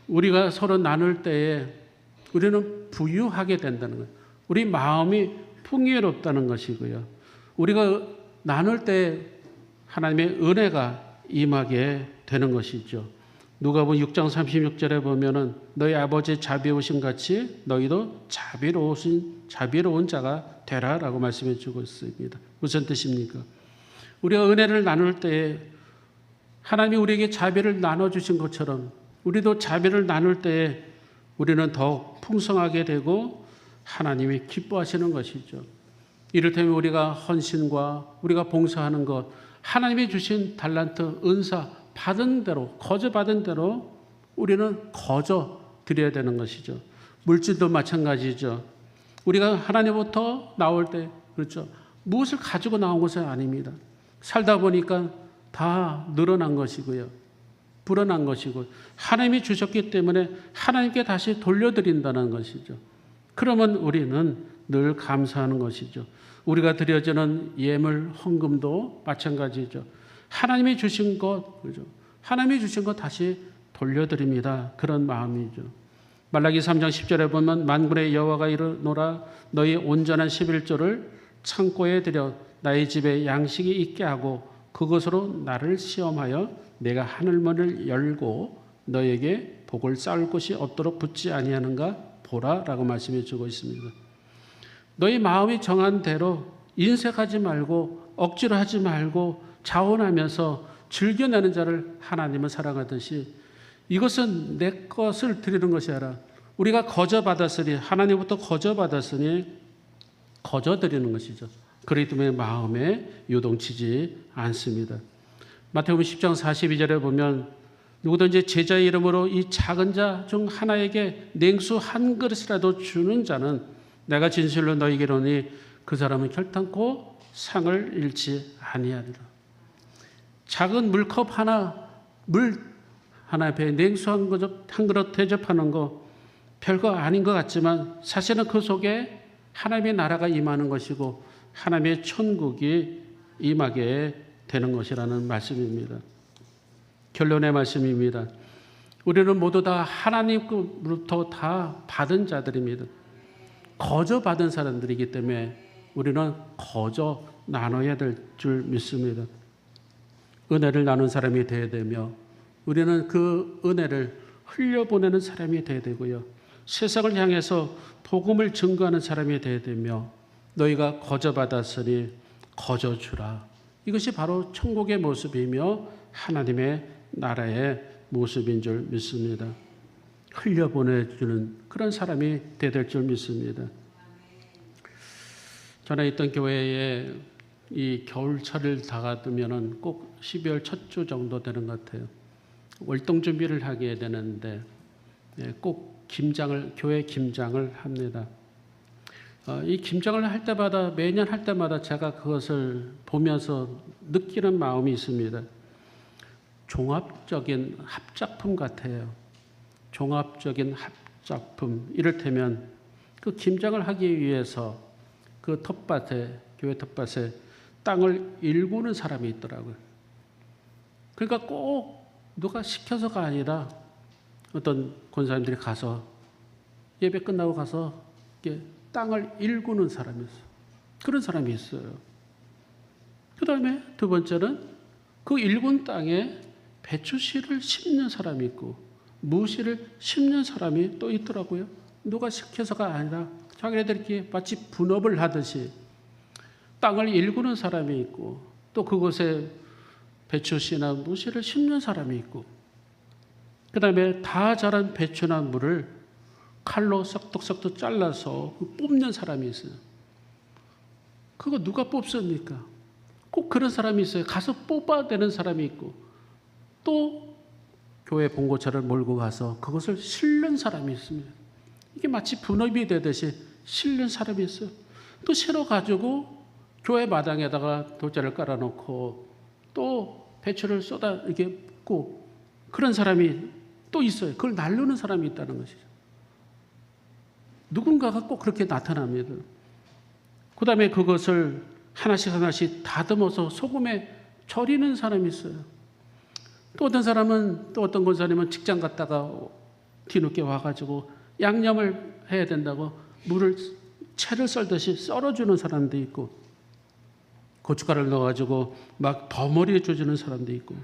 우리가 서로 나눌 때에 우리는 부유하게 된다는 거예요. 우리 마음이 풍요롭다는 것이고요. 우리가 나눌 때 하나님의 은혜가 임하게 되는 것이죠. 누가복음 6장 36절에 보면은 너희 아버지의 자비로우신 같이 너희도 자비로운 자가 되라라고 말씀해 주고 있습니다. 무슨 뜻입니까? 우리가 은혜를 나눌 때에 하나님이 우리에게 자비를 나눠주신 것처럼 우리도 자비를 나눌 때에 우리는 더욱 풍성하게 되고 하나님이 기뻐하시는 것이죠. 이를테면 우리가 헌신과 우리가 봉사하는 것, 하나님이 주신 달란트, 은사 받은 대로, 거저 받은 대로 우리는 거저 드려야 되는 것이죠. 물질도 마찬가지죠. 우리가 하나님부터 나올 때, 그렇죠. 무엇을 가지고 나온 것은 아닙니다. 살다 보니까 다 늘어난 것이고요. 불어난 것이고, 하나님이 주셨기 때문에 하나님께 다시 돌려드린다는 것이죠. 그러면 우리는 늘 감사하는 것이죠. 우리가 드려지는 예물, 헌금도 마찬가지죠. 하나님이 주신 것, 그죠? 하나님이 주신 것 다시 돌려드립니다. 그런 마음이죠. 말라기 3장 10절에 보면 만군의 여호와가 이르노라 너희 온전한 11조를 창고에 들여 나의 집에 양식이 있게 하고 그것으로 나를 시험하여 내가 하늘문을 열고 너에게 복을 쌓을 곳이 없도록 붙지 아니하는가 보라라고 말씀해 주고 있습니다. 너희 마음이 정한 대로 인색하지 말고 억지로 하지 말고 자원하면서 즐겨내는 자를 하나님은 사랑하듯이 이것은 내 것을 드리는 것이 아니라 우리가 거저 받았으니 하나님부터 거저 받았으니 거저 드리는 것이죠. 그렇기 때문에 마음에 요동치지 않습니다. 마태복음 10장 42절에 보면 누구든지 제자의 이름으로 이 작은 자 중 하나에게 냉수 한 그릇이라도 주는 자는 내가 진실로 너희에게 이르노니 그 사람은 결단코 상을 잃지 아니하리라. 작은 물컵 하나, 물 하나 앞에 냉수 한 그릇 대접하는 거 별거 아닌 것 같지만 사실은 그 속에 하나님의 나라가 임하는 것이고 하나님의 천국이 임하게 되는 것이라는 말씀입니다. 결론의 말씀입니다. 우리는 모두 다 하나님으로부터 다 받은 자들입니다. 거저 받은 사람들이기 때문에 우리는 거저 나눠야 될 줄 믿습니다. 은혜를 나눈 사람이 되어야 되며 우리는 그 은혜를 흘려보내는 사람이 되어야 되고요. 세상을 향해서 복음을 증거하는 사람이 되어야 되며 너희가 거저 받았으니 거저 주라. 이것이 바로 천국의 모습이며 하나님의 나라의 모습인 줄 믿습니다. 흘려보내주는 그런 사람이 되어야 될 줄 믿습니다. 전에 있던 교회에 이 겨울철을 다가두면은 꼭 12월 첫 주 정도 되는 것 같아요. 월동 준비를 하게 되는데 꼭 교회 김장을 합니다. 이 김장을 할 때마다 매년 할 때마다 제가 그것을 보면서 느끼는 마음이 있습니다. 종합적인 합작품 같아요. 종합적인 합작품. 이를테면 그 김장을 하기 위해서 그 텃밭에 교회 텃밭에 땅을 일구는 사람이 있더라고요. 그러니까 꼭 누가 시켜서가 아니라 어떤 권사님들이 가서 예배 끝나고 가서 이렇게 땅을 일구는 사람이 있어요. 그런 사람이 있어요. 그 다음에 두 번째는 그 일군 땅에 배추씨를 심는 사람이 있고 무씨를 심는 사람이 또 있더라고요. 누가 시켜서가 아니라 자기네들끼리 마치 분업을 하듯이 땅을 일구는 사람이 있고 또 그곳에 배추씨나 무씨를 심는 사람이 있고, 그 다음에 다 자란 배추나 무를 칼로 썩덕썩덕 잘라서 뽑는 사람이 있어요. 그거 누가 뽑습니까? 꼭 그런 사람이 있어요. 가서 뽑아야 되는 사람이 있고, 또 교회 봉고차를 몰고 가서 그것을 실는 사람이 있습니다. 이게 마치 분업이 되듯이 실는 사람이 있어요. 또 실어가지고 교회 마당에다가 돗자를 깔아놓고 또 배추를 쏟아 이렇게 붓고, 그런 사람이 또 있어요. 그걸 나르는 사람이 있다는 것이죠. 누군가가 꼭 그렇게 나타납니다. 그 다음에 그것을 하나씩 하나씩 다듬어서 소금에 절이는 사람이 있어요. 또 어떤 사람은, 또 어떤 권사님은 직장 갔다가 뒤늦게 와가지고 양념을 해야 된다고 물을 채를 썰듯이 썰어주는 사람도 있고, 고춧가루를 넣어가지고 막 버무려 주는 사람도 있고,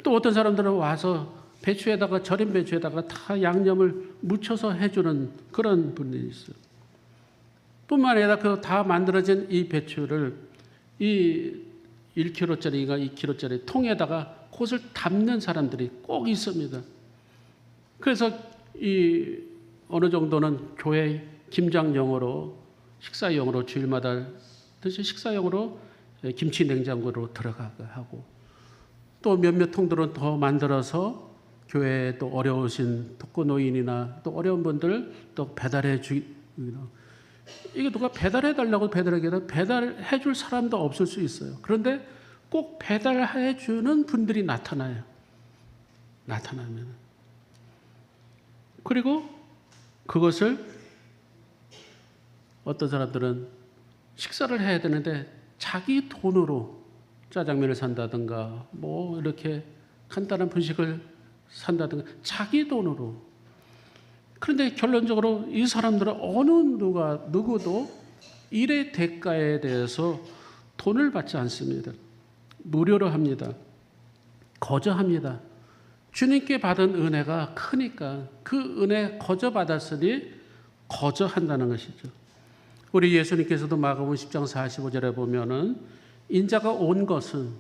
또 어떤 사람들은 와서 배추에다가, 절인 배추에다가 다 양념을 묻혀서 해주는 그런 분들이 있어요. 뿐만 아니라 그 다 만들어진 이 배추를 이 1kg짜리가 2kg짜리 통에다가 그것을 담는 사람들이 꼭 있습니다. 그래서 이 어느 정도는 교회 김장용으로, 식사용으로, 주일마다 드시 식사용으로 김치 냉장고로 들어가게 하고, 또 몇몇 통들은 더 만들어서 교회에 또 어려우신 독거노인이나 또 어려운 분들 또 배달해 주기, 이게 누가 배달해 달라고 배달하기에는 배달해 줄 사람도 없을 수 있어요. 그런데 꼭 배달해 주는 분들이 나타나요. 나타나면. 그리고 그것을 어떤 사람들은 식사를 해야 되는데 자기 돈으로 짜장면을 산다든가 뭐 이렇게 간단한 분식을 산다든가 자기 돈으로. 그런데 결론적으로 이 사람들은 어느 누구도 일의 대가에 대해서 돈을 받지 않습니다. 무료로 합니다. 거저합니다. 주님께 받은 은혜가 크니까 그 은혜 거저 받았으니 거저한다는 것이죠. 우리 예수님께서도 마가복음 10장 45절에 보면은 인자가 온 것은,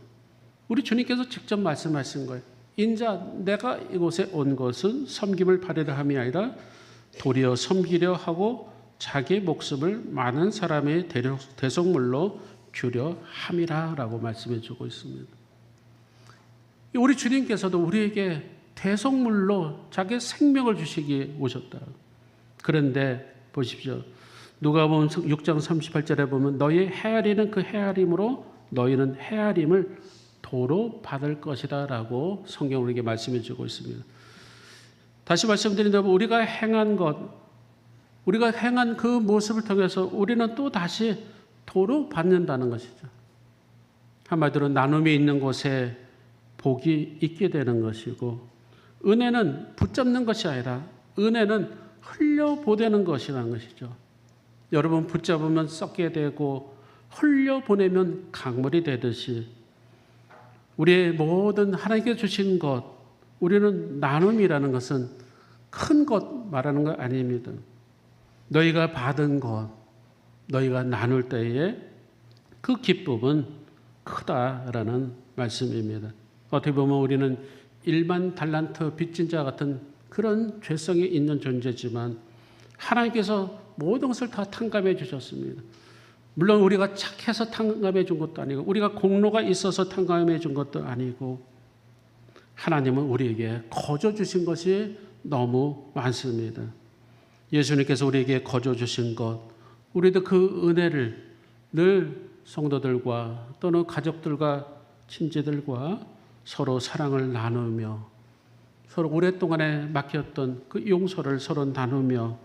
우리 주님께서 직접 말씀하신 거예요. 인자, 내가 이곳에 온 것은 섬김을 받으려 함이 아니라 도리어 섬기려 하고 자기 목숨을 많은 사람의 대속물로 주려 함이라 라고 말씀해 주고 있습니다. 우리 주님께서도 우리에게 대속물로 자기 생명을 주시기에 오셨다. 그런데 보십시오. 누가복음 6장 38절에 보면 너희 헤아리는 그 헤아림으로 너희는 헤아림을 도로 받을 것이다 라고 성경 우리에게 말씀해 주고 있습니다. 다시 말씀드린다면 우리가 행한 그 모습을 통해서 우리는 또 다시 도로 받는다는 것이죠. 한마디로 나눔이 있는 곳에 복이 있게 되는 것이고, 은혜는 붙잡는 것이 아니라 은혜는 흘려보내는 것이라는 것이죠. 여러분, 붙잡으면 썩게 되고 흘려보내면 강물이 되듯이 우리의 모든 하나님께 주신 것, 우리는 나눔이라는 것은 큰 것 말하는 것 아닙니다. 너희가 받은 것, 너희가 나눌 때에 그 기쁨은 크다라는 말씀입니다. 어떻게 보면 우리는 일반 달란트 빚진 자 같은 그런 죄성이 있는 존재지만 하나님께서 모든 것을 다 탕감해 주셨습니다. 물론 우리가 착해서 탕감해 준 것도 아니고 우리가 공로가 있어서 탕감해 준 것도 아니고 하나님은 우리에게 거저 주신 것이 너무 많습니다. 예수님께서 우리에게 거저 주신 것, 우리도 그 은혜를 늘 성도들과 또는 가족들과 친지들과 서로 사랑을 나누며 서로 오랫동안에 막혔던 그 용서를 서로 나누며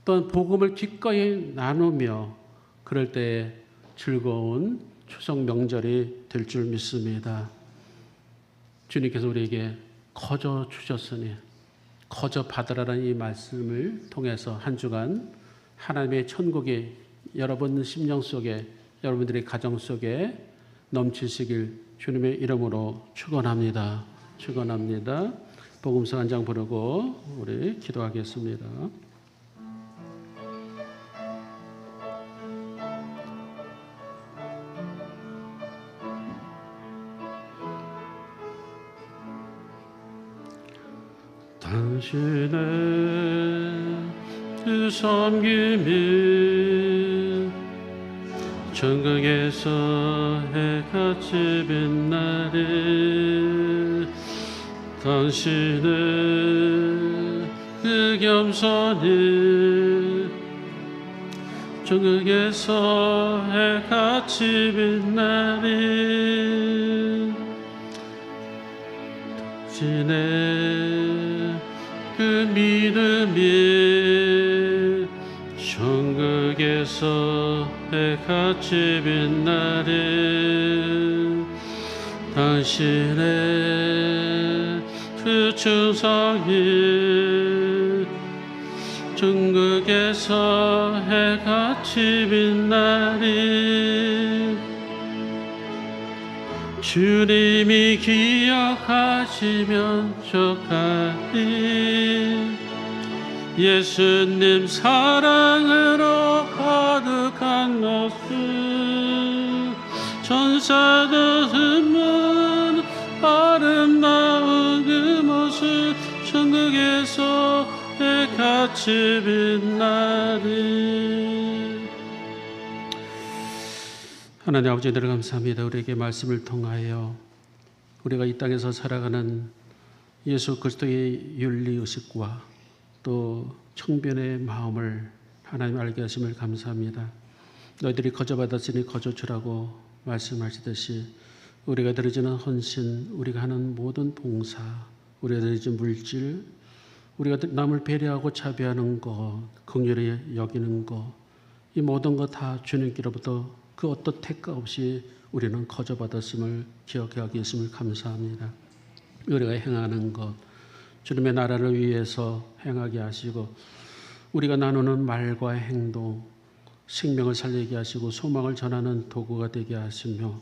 또는 복음을 기꺼이 나누며 그럴 때에 즐거운 추석 명절이 될 줄 믿습니다. 주님께서 우리에게 거저 주셨으니 거저 받으라는 이 말씀을 통해서 한 주간 하나님의 천국이 여러분 심령 속에, 여러분들의 가정 속에 넘치시길 주님의 이름으로 축원합니다. 축원합니다. 복음서 한 장 부르고 우리 기도하겠습니다. 당신의 그 섬김이 천국에서 해같이 빛나리. 당신의 그 겸손이 천국에서 해같이 빛나리. 당신의 그 믿음이 천국에서 해같이 빛나리. 당신의 그 충성이 천국에서 해같이 빛나리. 주님이 기억하시면 족하리. 예수님 사랑으로 가득한 모습, 천사도 흠은 아름다운 그 모습, 천국에서 해같이 빛나리. 하나님 아버지, 늘 감사합니다. 우리에게 말씀을 통하여 우리가 이 땅에서 살아가는 예수 그리스도의 윤리의식과 또 청변의 마음을 하나님 알게 하심을 감사합니다. 너희들이 거저받았으니 거저주라고 말씀하시듯이 우리가 드려지는 헌신, 우리가 하는 모든 봉사, 우리가 드려진 물질, 우리가 남을 배려하고 자비하는 것, 긍휼히 여기는 것, 이 모든 것 다 주님께로부터 그 어떤 택가 없이 우리는 거저받았음을 기억하게 했음을 감사합니다. 우리가 행하는 것, 주님의 나라를 위해서 행하게 하시고, 우리가 나누는 말과 행동, 생명을 살리게 하시고 소망을 전하는 도구가 되게 하시며,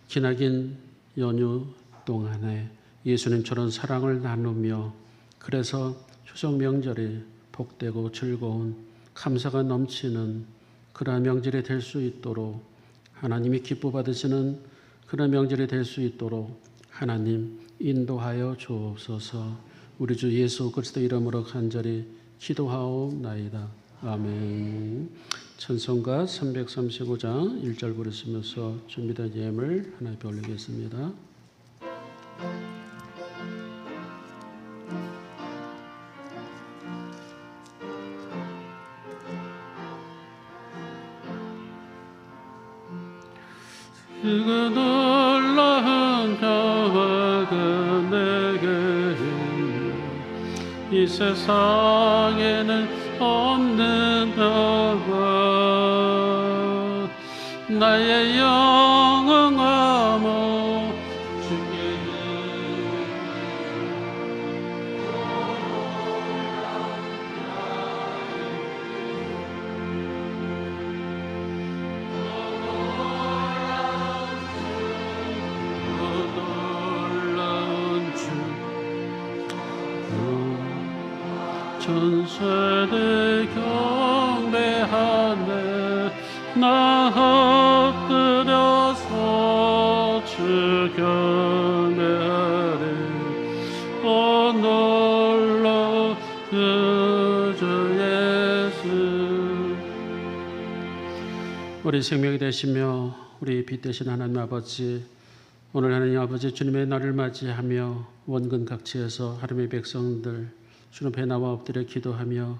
기나긴 연휴 동안에 예수님처럼 사랑을 나누며, 그래서 추석 명절이 복되고 즐거운 감사가 넘치는 그러한 명절이 될 수 있도록, 하나님이 기뻐 받으시는 그런 명절이 될 수 있도록 하나님 인도하여 주옵소서. 우리 주 예수 그리스도 이름으로 간절히 기도하옵나이다. 아멘. 찬송가 335장 1절 부르시면서 준비된 예물 하나님께 올리겠습니다. 그 놀라운 평화가 내게 이 세상에는 없는 평화, 나의 영혼아 멈추게 전세대 경배하네. 나 엎드려서 주 경배하리. 오 놀라운 그 주 예수. 우리 생명이 되시며 우리 빛 되신 하나님 아버지, 오늘 하나님 아버지 주님의 날을 맞이하며 원근 각지에서 하나님의 백성들 주님 앞에 나와 엎드려 기도하며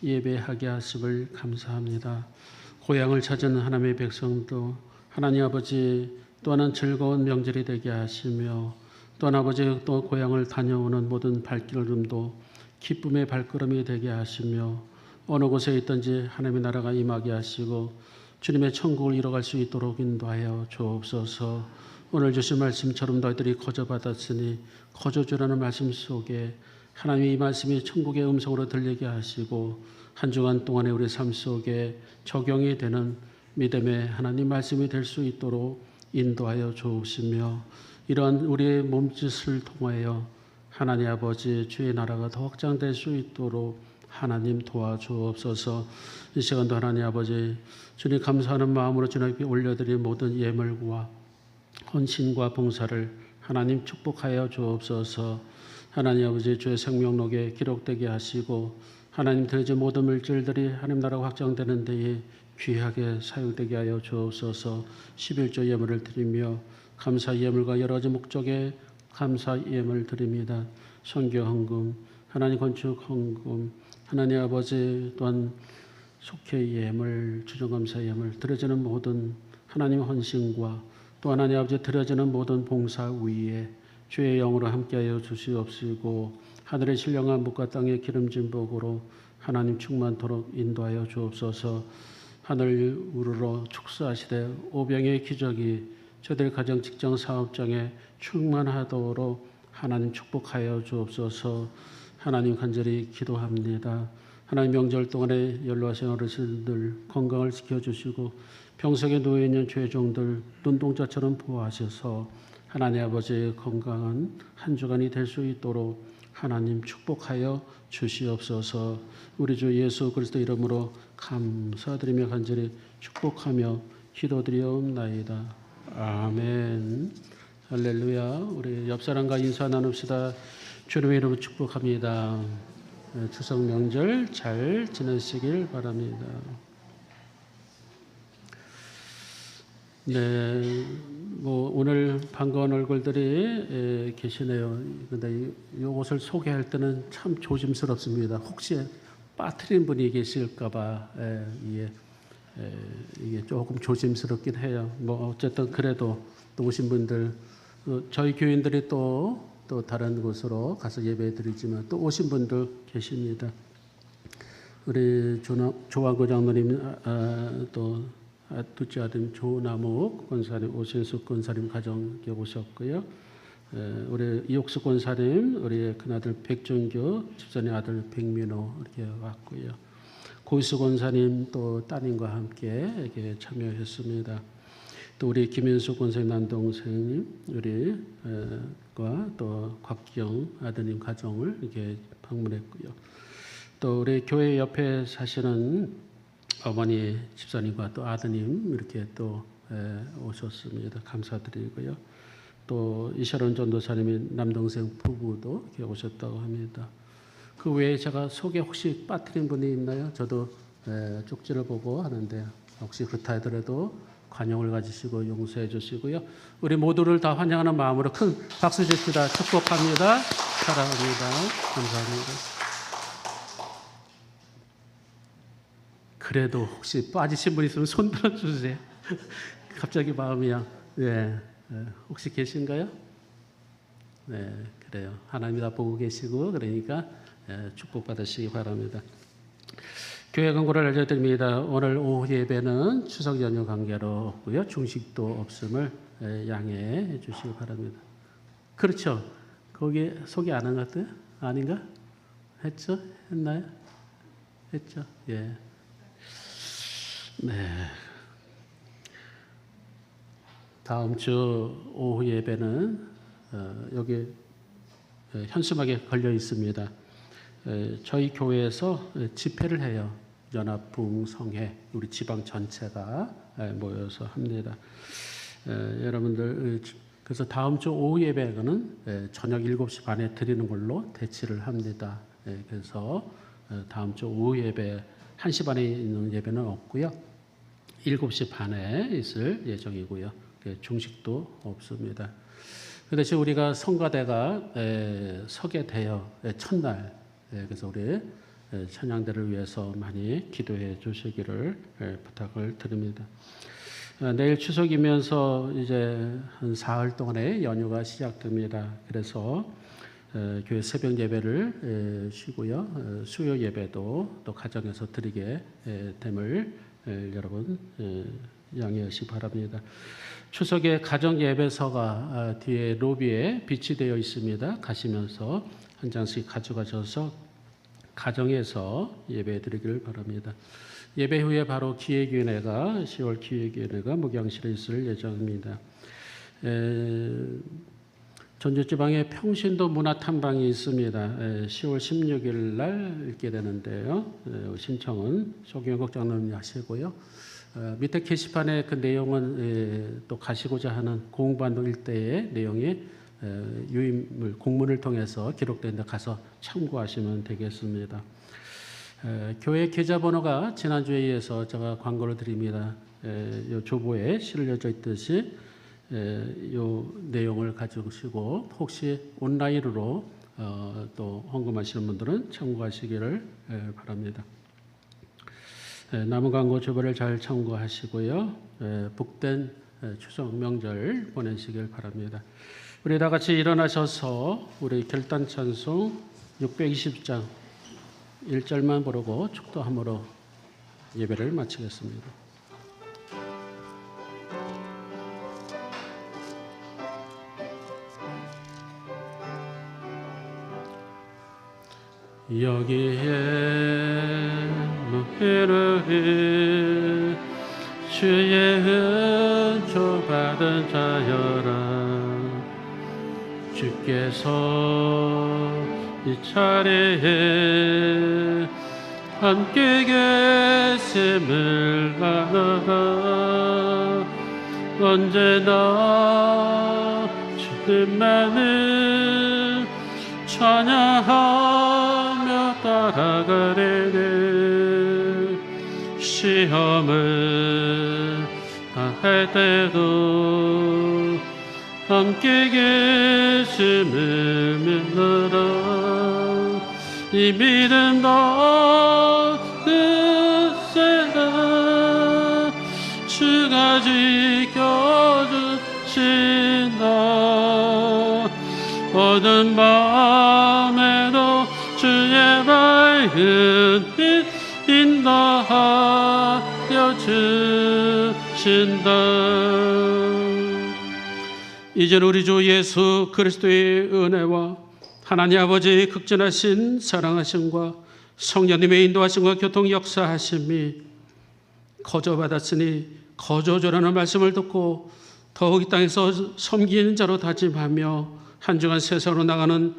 예배하게 하심을 감사합니다. 고향을 찾은 하나님의 백성도 하나님 아버지 또한 즐거운 명절이 되게 하시며, 또한 아버지 또 고향을 다녀오는 모든 발걸음도 기쁨의 발걸음이 되게 하시며, 어느 곳에 있든지 하나님의 나라가 임하게 하시고 주님의 천국을 이뤄갈 수 있도록 인도하여 주옵소서. 오늘 주신 말씀처럼 너희들이 거저받았으니 거저주라는 말씀 속에 하나님의 이 말씀이 천국의 음성으로 들리게 하시고, 한 주간 동안의 우리 삶 속에 적용이 되는 믿음의 하나님 말씀이 될 수 있도록 인도하여 주시며, 이러한 우리의 몸짓을 통하여 하나님 아버지 주의 나라가 더 확장될 수 있도록 하나님 도와주옵소서. 이 시간도 하나님 아버지 주님 감사하는 마음으로 주님께 올려드린 모든 예물과 헌신과 봉사를 하나님 축복하여 주옵소서. 하나님 아버지 주의 생명록에 기록되게 하시고 하나님 드려진 모든 물질들이 하나님 나라가 확장되는 데에 귀하게 사용되게 하여 주옵소서. 11조 예물을 드리며 감사 예물과 여러 가지 목적의 감사 예물을 드립니다. 선교 헌금, 하나님 건축 헌금, 하나님 아버지 또한 속회 예물, 주정감사 예물, 드려지는 모든 하나님 헌신과 또 하나님 아버지 드려지는 모든 봉사 위에 주의 영으로 함께하여 주시옵시고 하늘의 신령한 복과 땅의 기름진 복으로 하나님 충만토록 인도하여 주옵소서. 하늘 우러러 축사하시되 오병의 기적이 저들 가정 직장 사업장에 충만하도록 하나님 축복하여 주옵소서. 하나님 간절히 기도합니다. 하나님 명절 동안에 연로하신 어르신들 건강을 지켜주시고 병석에 누워있는 죄종들 눈동자처럼 보호하셔서 하나님 아버지의 건강한 한 주간이 될 수 있도록 하나님 축복하여 주시옵소서. 우리 주 예수 그리스도 이름으로 감사드리며 간절히 축복하며 기도드리옵나이다. 아멘. 할렐루야. 우리 옆 사람과 인사 나눕시다. 주님의 이름으로 축복합니다. 추석 명절 잘 지내시길 바랍니다. 네, 오늘 반가운 얼굴들이 계시네요. 근데 이것을 소개할 때는 참 조심스럽습니다. 혹시 빠뜨린 분이 계실까봐 이게 조금 조심스럽긴 해요. 어쨌든 그래도 또 오신 분들, 저희 교인들이 또 다른 곳으로 가서 예배드리지만 또 오신 분들 계십니다. 우리 조한구 장로님 또 둘째 아들 조남욱 권사님, 오신숙 권사님 가정 오셨고요. 우리 이옥수 권사님, 우리 큰아들 백준규 집사님 아들 백민호 이렇게 왔고요. 고수 권사님 또 따님과 함께 이렇게 참여했습니다. 또 우리 김현수 권사님 남동생님, 우리과 또 곽경 아드님 가정을 이렇게 방문했고요. 또 우리 교회 옆에 사시는 어머니 집사님과 또 아드님 이렇게 또 오셨습니다. 감사드리고요. 또 이sharon 전도사님의 남동생 부부도 이렇게 오셨다고 합니다. 그 외에 제가 소개 혹시 빠뜨린 분이 있나요? 저도 쪽지를 보고 하는데 혹시 그렇다 하더라도 관용을 가지시고 용서해 주시고요. 우리 모두를 다 환영하는 마음으로 큰 박수 주시다 축복합니다. 사랑합니다. 감사합니다. 그래도 혹시 빠지신 분 있으면 손 들어주세요. 갑자기 마음이야. 네, 혹시 계신가요? 네, 그래요. 하나님이 다 보고 계시고 그러니까 축복받으시기 바랍니다. 교회 광고를 알려드립니다. 오늘 오후 예배는 추석 연휴 관계로 없고요. 중식도 없음을 양해해 주시기 바랍니다. 그렇죠. 거기 소개 안 한 것 같아요? 아닌가? 했죠? 했나요? 했죠? 예. 네. 다음 주 오후 예배는 여기 현수막에 걸려 있습니다. 저희 교회에서 집회를 해요. 연합부흥성회 우리 지방 전체가 모여서 합니다. 여러분들 그래서 다음 주 오후 예배는 저녁 7시 반에 드리는 걸로 대치를 합니다. 그래서 다음 주 오후 예배 1시 반에 있는 예배는 없고요. 7시 반에 있을 예정이고요. 중식도 없습니다. 그 대신 우리가 성가대가 서게 되어 첫날 그래서 우리 찬양대를 위해서 많이 기도해 주시기를 부탁을 드립니다. 내일 추석이면서 이제 한 사흘 동안의 연휴가 시작됩니다. 그래서 교회 새벽 예배를 쉬고요. 수요 예배도 또 가정에서 드리게 됨을 여러분 양해하시기 바랍니다. 추석에 가정 예배서가 뒤에 로비에 비치되어 있습니다. 가시면서 한 장씩 가져가셔서 가정에서 예배 드리기를 바랍니다. 예배 후에 바로 기획위원회가 10월 기획위원회가 목양실에 있을 예정입니다. 전주지방에 평신도 문화탐방이 있습니다. 10월 16일 날 있게 되는데요. 신청은 소경국 장로님이 하시고요. 밑에 게시판에 그 내용은 또 가시고자 하는 고흥반도 일대의 내용이 유인물 공문을 통해서 기록된 데 가서 참고하시면 되겠습니다. 교회 계좌번호가 지난주에 이어서 제가 광고를 드립니다. 요 조보에 실려져 있듯이 요 내용을 가지고 혹시 온라인으로 또 헌금하시는 분들은 참고하시기를 바랍니다. 남은 광고 조보를 잘 참고하시고요. 복된 추석 명절 보내시길 바랍니다. 우리 다 같이 일어나셔서 우리 결단 찬송 620장 1절만 부르고 축도함으로 예배를 마치겠습니다. 여기에 무희를 주의 은총 받은 자여라. 주께서 이 차례에 함께 계심을 알아라. 언제나 주님만을 찬양하며 따라가리니 시험을 당할 때도 함께 계심을 믿노라. 이 믿음 너그세라. 주가 지켜주신다. 어두운 밤에도 주의 밝은 빛 인도하여 주신다. 이제는 우리 주 예수 그리스도의 은혜와 하나님 아버지의 극진하신 사랑하심과 성령님의 인도하심과 교통 역사하심이 거저받았으니 거저조라는 말씀을 듣고 더욱 이 땅에서 섬기는 자로 다짐하며 한 주간 세상으로 나가는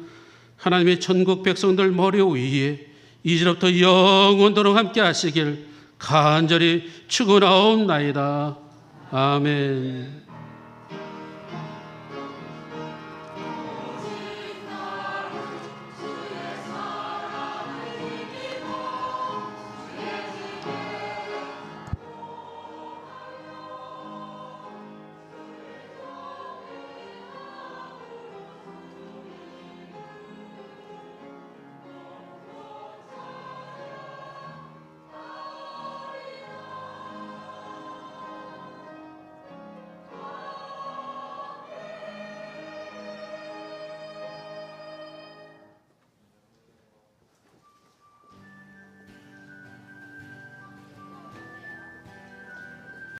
하나님의 천국 백성들 머리 위에 이제부터 영원토록 함께 하시길 간절히 축원하옵나이다. 아멘.